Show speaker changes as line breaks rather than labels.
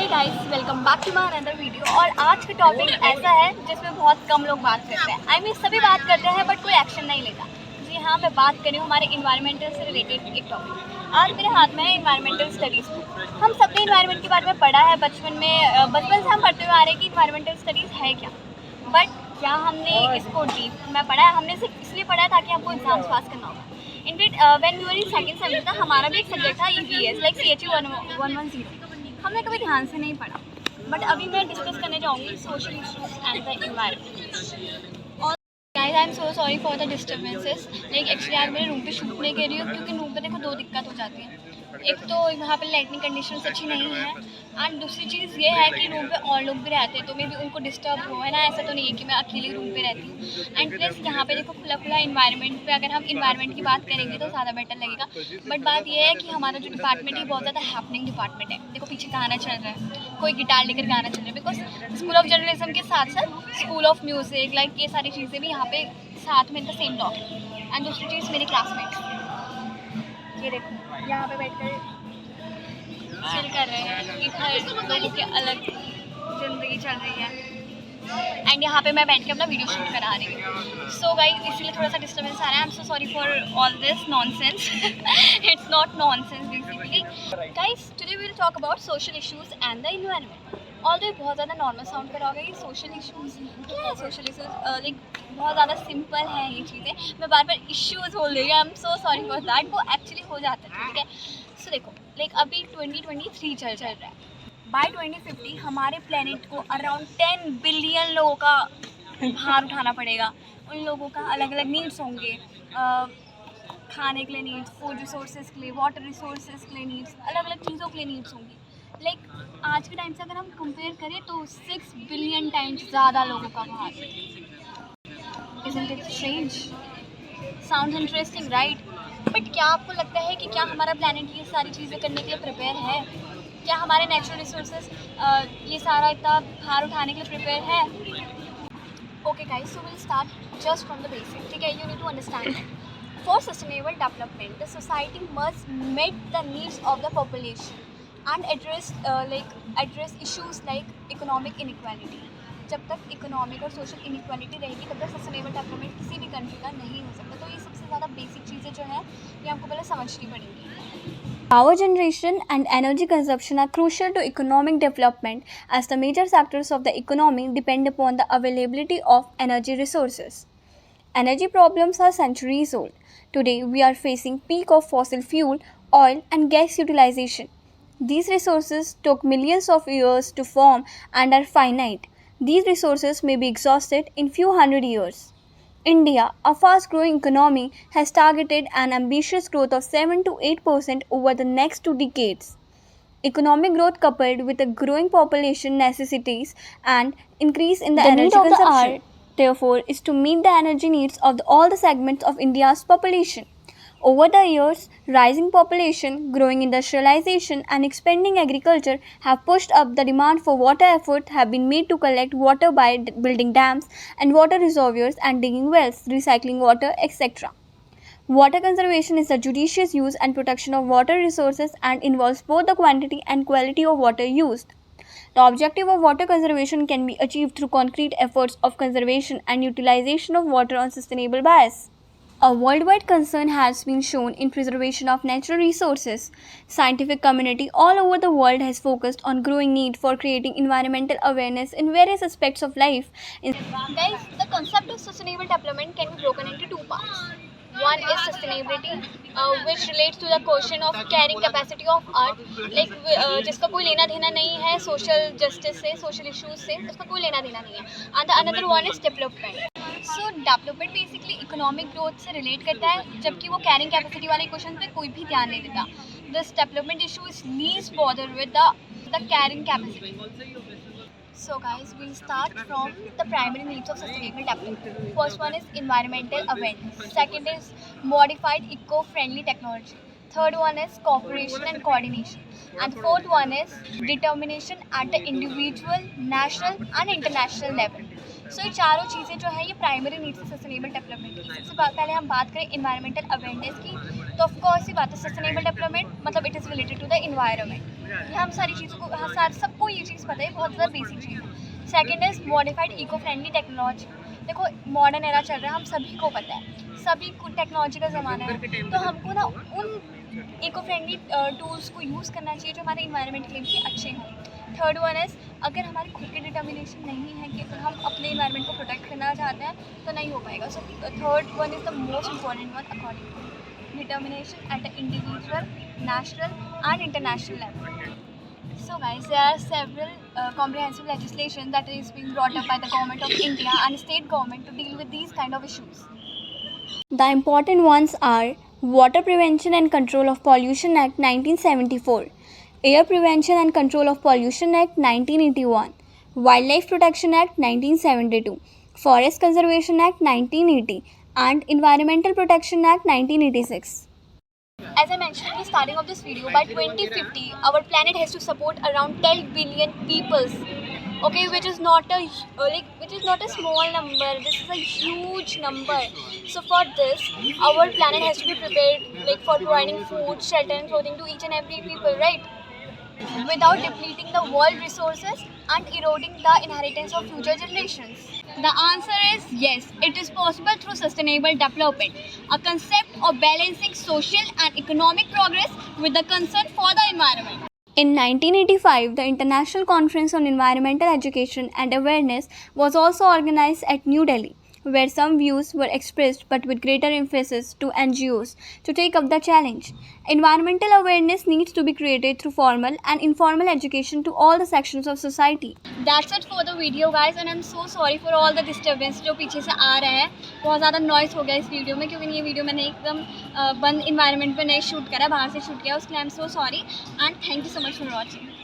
Hey guys, welcome back to my another video. और आज का टॉपिक ऐसा है जिसमें बहुत कम लोग बात करते हैं। आई मीन सभी बात करते हैं बट कोई एक्शन नहीं लेता। जी हाँ, मैं बात कर रही हूँ हमारे इन्वायरमेंटल से रिलेटेड एक टॉपिक। आज मेरे हाथ में है इन्वायरमेंटल स्टडीज़ बुक। हम सबने इन्वायरमेंट के बारे में पढ़ा है बचपन से हम पढ़ते हुए आ रहे हैं कि इन्वायरमेंटल स्टडीज़ है क्या। बट क्या हमने इसको डीप में पढ़ा है? हमने सिर्फ इसलिए पढ़ा है ताकि हमको एग्जाम्स पास करना होगा। In fact when we were in second semester हमारा भी एक सब्जेक्ट था EVS लाइक CHU 110। हमने कभी ध्यान से नहीं पढ़ा। बट अभी मैं डिस्कस करने जाऊँगी social issues and the environment. और guys, I am so sorry for the disturbances. Like actually आज मेरे रूम पे शूट नहीं कर रही हूँ क्योंकि रूम पे देखो दो दिक्कत हो जाती है। एक तो यहाँ पे लाइटनिंग कंडीशंस अच्छी नहीं है एंड दूसरी चीज़ ये है कि रूम पे और लोग भी रहते हैं तो मे भी उनको डिस्टर्ब हो, है ना। ऐसा तो नहीं है कि मैं अकेले रूम पे रहती हूँ। एंड प्लस यहाँ पे देखो खुला खुला इन्वायरमेंट पे अगर हम इन्वायरमेंट की बात करेंगे तो ज़्यादा बेटर लगेगा। बट बात ये है कि हमारा जो डिपार्टमेंट है बहुत ज़्यादा हैपनिंग डिपार्टमेंट है। देखो पीछे गाना चल रहा है, कोई गिटार लेकर गाना चल रहा है, बिकॉज स्कूल ऑफ जर्नलिज्म के साथ साथ स्कूल ऑफ म्यूज़िक लाइक ये सारी चीज़ें भी यहाँ पे साथ में in the same dog. And दूसरी चीज़ मेरे क्लासमेट, ये देखो यहाँ पे बैठ कर चिल कर रहे हैं। इधर लोगों की अलग ज़िंदगी चल रही है एंड यहाँ पे मैं बैठ के अपना वीडियो शूट करा रही हूँ। सो गाइस, इसीलिए थोड़ा सा डिस्टर्बेंस आ रहा है। I am so sorry for all this nonsense. It's not nonsense basically. Guys, today we will talk about social issues and the environment. Although बहुत ज़्यादा नॉर्मल साउंड कर रहा होगा ये सोशल इश्यूज़। क्या है सोशल इश्यूज़? लाइक बहुत ज़्यादा सिंपल है ये चीज़ें। मैं बार बार इश्यूज़ बोल रही हूँ, आई am so sorry for that. वो एक्चुअली हो जाता है, ठीक है। सो देखो लाइक अभी 2023 चल रहा है। बाय 2050 हमारे प्लेनेट को अराउंड 10 बिलियन लोगों का भार उठाना पड़ेगा। उन लोगों का अलग अलग नीड्स होंगे, खाने के लिए नीड्स, फूड रिसोर्सेज के लिए, वाटर रिसोर्सेज के लिए नीड्स, अलग अलग चीज़ों के लिए नीड्स होंगी। लाइक आज के टाइम से अगर हम कंपेयर करें तो 6 बिलियन टाइम्स ज़्यादा लोगों का भार। Isn't it strange? Sounds interesting, right? But क्या आपको लगता है कि क्या हमारा प्लानट ये सारी चीज़ें करने के लिए प्रिपेयर है? क्या हमारे नेचुरल रिसोर्सेज ये सारा इतना भार उठाने के लिए प्रिपेयर है? Okay guys, so will start just from the basic, ठीक है। You need to understand for sustainable development the society must meet the needs of the population and address issues like economic inequality. जब तक economic और social inequality रहेगी तब तक sustainable development किसी भी कंट्री का नहीं हो सकता। तो ये सबसे ज़्यादा बेसिक चीज़ें जो है ये हमको पहले समझनी पड़ेंगी। Power generation and energy consumption are crucial to economic development as the major sectors of the economy depend upon the availability of energy resources. Energy problems are centuries old. Today we are facing peak of fossil fuel, oil and gas utilization. These resources took millions of years to form and are finite. These resources may be exhausted in few hundred years. India, a fast-growing economy, has targeted an ambitious growth of 7 to 8% over the next 2 decades. Economic growth coupled with a growing population necessitates an increase in the energy consumption. Therefore, is to meet the energy needs of all the segments of India's population. Over the years, rising population, growing industrialization and expanding agriculture have pushed up the demand for water. Efforts have been made to collect water by building dams and water reservoirs and digging wells, recycling water, etc. Water conservation is the judicious use and protection of water resources and involves both the quantity and quality of water used. The objective of water conservation can be achieved through concrete efforts of conservation and utilization of water on sustainable basis. A worldwide concern has been shown in preservation of natural resources. Scientific community all over the world has focused on growing need for creating environmental awareness in various aspects of life. Guys, the concept of sustainable development can be broken into two parts. One is sustainability, which relates to the question of carrying capacity of earth, like जिसका कोई लेना देना नहीं है social justice से, social issues से, उसका कोई लेना देना नहीं है। And the another one is development. So development basically economic growth से रिलेट करता है, जबकि वो कैरिंग कैपेसिटी वाले क्वेश्चन पे कोई भी ध्यान नहीं देता। This development issue is least bother with the carrying capacity. So guys, we'll start from the primary needs of sustainable development. First one is environmental awareness. Second is modified eco-friendly technology. Third one is cooperation and coordination. And fourth one is determination at the individual, national and international level. So ये चारों चीज़ें जो है ये primary needs है sustainable development की। सबसे पहले हम बात करें इन्वायरमेंटल अवेयरनेस की। तो ऑफ कोर्स ही बात है सस्टेनेबल डेवलपमेंट मतलब it is related to the environment. ये हम सारी चीज़ों को सबको ये चीज़ पता है, बहुत ज़्यादा बेसिक चीज़ है। Second is modified eco friendly technology. देखो मॉडर्न एरा चल रहा है, हम सभी को पता है, सभी को टेक्नोलॉजी का ज़माना है, तो हमको ना उन इको फ्रेंडली टूल्स को यूज़ करना चाहिए जो हमारे इन्वायरमेंट के लिए भी अच्छे हों। थर्ड वन इज़ अगर हमारी खुद की डिटर्मिनेशन नहीं है कि अगर हम अपने इन्वायरमेंट को प्रोटेक्ट करना चाहते हैं तो नहीं हो पाएगा। So third one is the most important one according to determination at an individual, national and international level. So guys, there are several comprehensive legislation that is being brought up by the government of India and state government to deal with these kind of issues. The important ones are Water Prevention and Control of Pollution Act 1974, Air Prevention and Control of Pollution Act 1981, Wildlife Protection Act 1972, Forest Conservation Act 1980 and Environmental Protection Act 1986. As I mentioned in the starting of this video, by 2050 our planet has to support around 10 billion peoples, okay, which is not a small number. This is a huge number. So for this our planet has to be prepared for providing food, shelter and clothing to each and every people, right, without depleting the world resources and eroding the inheritance of future generations. The answer is yes, it is possible through sustainable development, a concept of balancing social and economic progress with the concern for the environment. In 1985, the International Conference on Environmental Education and Awareness was also organized at New Delhi, where some views were expressed but with greater emphasis to NGOs to take up the challenge. Environmental awareness needs to be created through formal and informal education to all the sections of society. That's it for the video guys, and I'm so sorry for all the disturbance जो पीछे से आ रहा है, बहुत ज़्यादा noise हो गया इस वीडियो में, क्योंकि ये वीडियो मैंने एकदम बंद इन्वायरमेंट पे नहीं शूट करा, बाहर से शूट किया, उसके लिए आई am so sorry and thank you so much for watching.